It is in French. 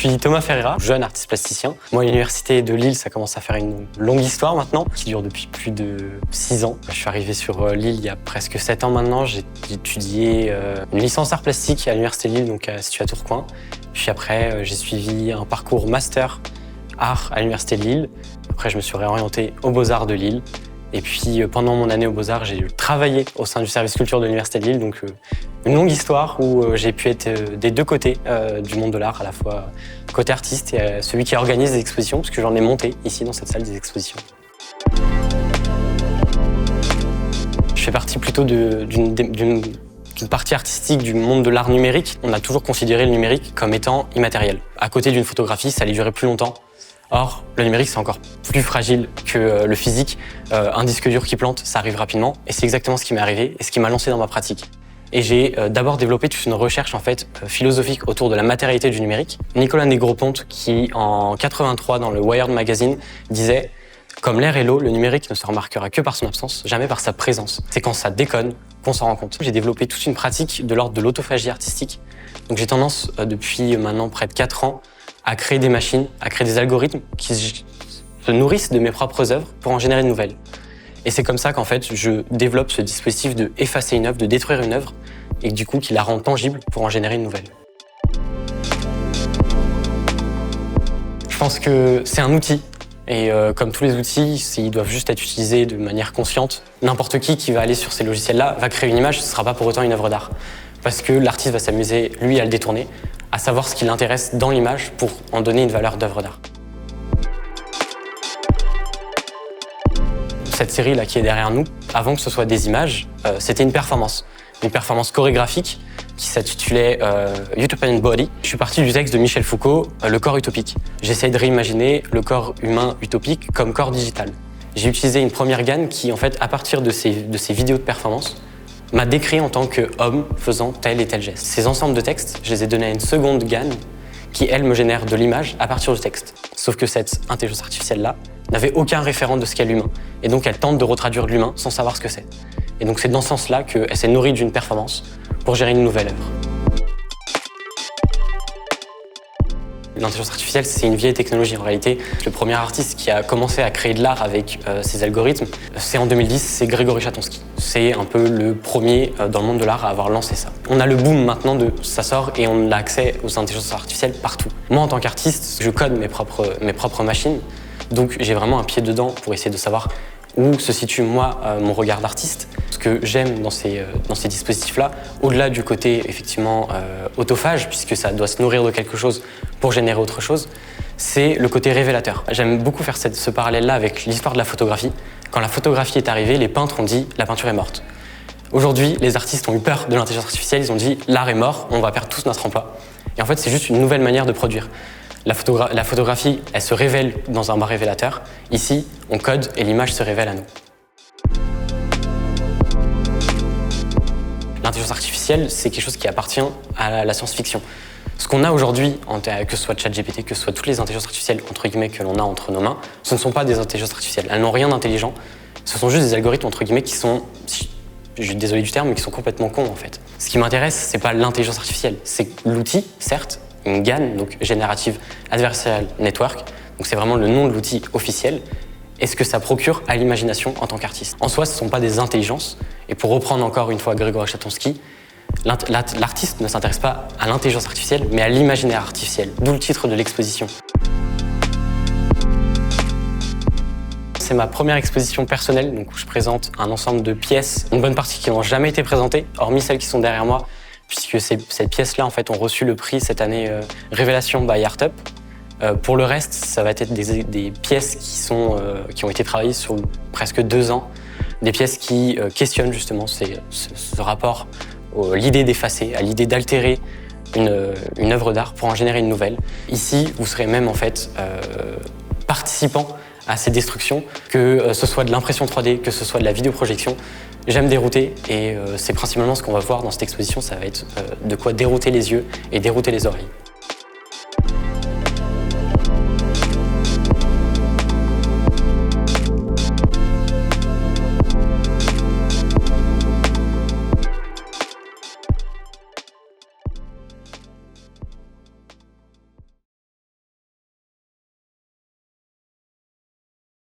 suis Thomas Ferreira, jeune artiste plasticien. Moi, à l'université de Lille, ça commence à faire une longue histoire maintenant, qui dure depuis plus de 6 ans. Je suis arrivé sur Lille il y a presque 7 ans maintenant. J'ai étudié une licence art plastique à l'université de Lille, donc située à Tourcoing. Puis après, j'ai suivi un parcours master art à l'université de Lille. Après, je me suis réorienté aux Beaux-Arts de Lille. Et puis, pendant mon année aux Beaux-Arts, j'ai travaillé au sein du service culture de l'université de Lille. Donc, une longue histoire où j'ai pu être des deux côtés du monde de l'art, à la fois côté artiste et celui qui organise des expositions, parce que j'en ai monté ici dans cette salle des expositions. Je fais partie plutôt d'une partie artistique du monde de l'art numérique. On a toujours considéré le numérique comme étant immatériel. À côté d'une photographie, ça allait durer plus longtemps. Or, le numérique, c'est encore plus fragile que le physique. Un disque dur qui plante, ça arrive rapidement. Et c'est exactement ce qui m'est arrivé et ce qui m'a lancé dans ma pratique. Et j'ai d'abord développé toute une recherche philosophique autour de la matérialité du numérique. Nicolas Negroponte, qui en 83 dans le Wired Magazine disait « Comme l'air et l'eau, le numérique ne se remarquera que par son absence, jamais par sa présence. C'est quand ça déconne qu'on s'en rend compte. » J'ai développé toute une pratique de l'ordre de l'autophagie artistique. Donc j'ai tendance, depuis maintenant près de 4 ans, à créer des machines, à créer des algorithmes qui se nourrissent de mes propres œuvres pour en générer de nouvelles. Et c'est comme ça qu'en fait, je développe ce dispositif de effacer une œuvre, de détruire une œuvre, et du coup, qui la rend tangible pour en générer une nouvelle. Je pense que c'est un outil, et comme tous les outils, ils doivent juste être utilisés de manière consciente. N'importe qui va aller sur ces logiciels-là va créer une image, ce ne sera pas pour autant une œuvre d'art. Parce que l'artiste va s'amuser, lui, à le détourner, à savoir ce qui l'intéresse dans l'image pour en donner une valeur d'œuvre d'art. Cette série-là qui est derrière nous, avant que ce soit des images, c'était une performance chorégraphique qui s'intitulait Utopian Body. Je suis parti du texte de Michel Foucault, Le corps utopique. J'essaie de réimaginer le corps humain utopique comme corps digital. J'ai utilisé une première gamme qui, en fait, à partir de ces vidéos de performance, m'a décrit en tant qu'homme faisant tel et tel geste. Ces ensembles de textes, je les ai donnés à une seconde gamme qui, elle, me génère de l'image à partir du texte. Sauf que cette intelligence artificielle-là n'avait aucun référent de ce qu'est l'humain. Et donc, elle tente de retraduire l'humain sans savoir ce que c'est. Et donc, c'est dans ce sens-là qu'elle s'est nourrie d'une performance pour gérer une nouvelle œuvre. L'intelligence artificielle, c'est une vieille technologie en réalité. Le premier artiste qui a commencé à créer de l'art avec ces algorithmes, c'est en 2010, c'est Grégory Chatonsky. C'est un peu le premier dans le monde de l'art à avoir lancé ça. On a le boom maintenant de ça sort et on a accès aux intelligences artificielles partout. Moi, en tant qu'artiste, je code mes propres machines, donc j'ai vraiment un pied dedans pour essayer de savoir où se situe, moi, mon regard d'artiste. Ce que j'aime dans ces dispositifs-là, au-delà du côté, effectivement, autophage, puisque ça doit se nourrir de quelque chose pour générer autre chose, c'est le côté révélateur. J'aime beaucoup faire ce parallèle-là avec l'histoire de la photographie. Quand la photographie est arrivée, les peintres ont dit « la peinture est morte ». Aujourd'hui, les artistes ont eu peur de l'intelligence artificielle, ils ont dit « l'art est mort, on va perdre tous notre emploi ». Et en fait, c'est juste une nouvelle manière de produire. La photographie, elle se révèle dans un bas révélateur. Ici, on code et l'image se révèle à nous. L'intelligence artificielle, c'est quelque chose qui appartient à la science-fiction. Ce qu'on a aujourd'hui, que ce soit ChatGPT, que ce soit toutes les intelligences artificielles entre guillemets que l'on a entre nos mains, ce ne sont pas des intelligences artificielles. Elles n'ont rien d'intelligent. Ce sont juste des algorithmes entre guillemets qui sont, je suis désolé du terme, mais qui sont complètement cons en fait. Ce qui m'intéresse, c'est pas l'intelligence artificielle, c'est l'outil, certes, une GAN, donc Generative Adversarial Network. Donc c'est vraiment le nom de l'outil officiel. Et ce que ça procure à l'imagination en tant qu'artiste. En soi, ce ne sont pas des intelligences. Et pour reprendre encore une fois Grégory Chatonsky, l'artiste ne s'intéresse pas à l'intelligence artificielle, mais à l'imaginaire artificiel, d'où le titre de l'exposition. C'est ma première exposition personnelle, donc où je présente un ensemble de pièces, une bonne partie qui n'ont jamais été présentées, hormis celles qui sont derrière moi, puisque ces pièces-là, en fait, ont reçu le prix cette année Révélation by ArtUp. Pour le reste, ça va être des pièces qui ont été travaillées sur presque 2 ans, des pièces qui questionnent justement ce rapport à l'idée d'effacer, à l'idée d'altérer une œuvre d'art pour en générer une nouvelle. Ici, vous serez même en fait participant à ces destructions, que ce soit de l'impression 3D, que ce soit de la vidéoprojection. J'aime dérouter et c'est principalement ce qu'on va voir dans cette exposition, ça va être de quoi dérouter les yeux et dérouter les oreilles.